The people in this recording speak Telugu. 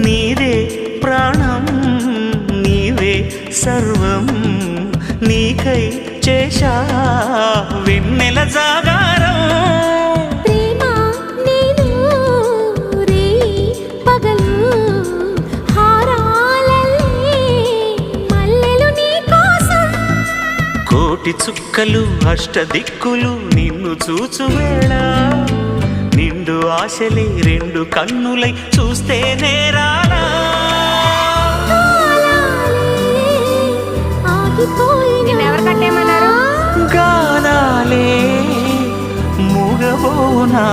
నీదే ప్రాణం నీవే సర్వం నీకై చేశా వెన్నెల జాగారం ప్రేమ నేను రే పగలు హారాలల్లే మల్లెలు నీ కోసం కోటి చుక్కలు అష్టదిక్కులు నిన్ను చూచువేళ నిండు ఆశలే రెండు కన్నులై చూస్తే నేరాలా నిన్నెవరు కట్టేమన్నారు గానాలే మూగబోనా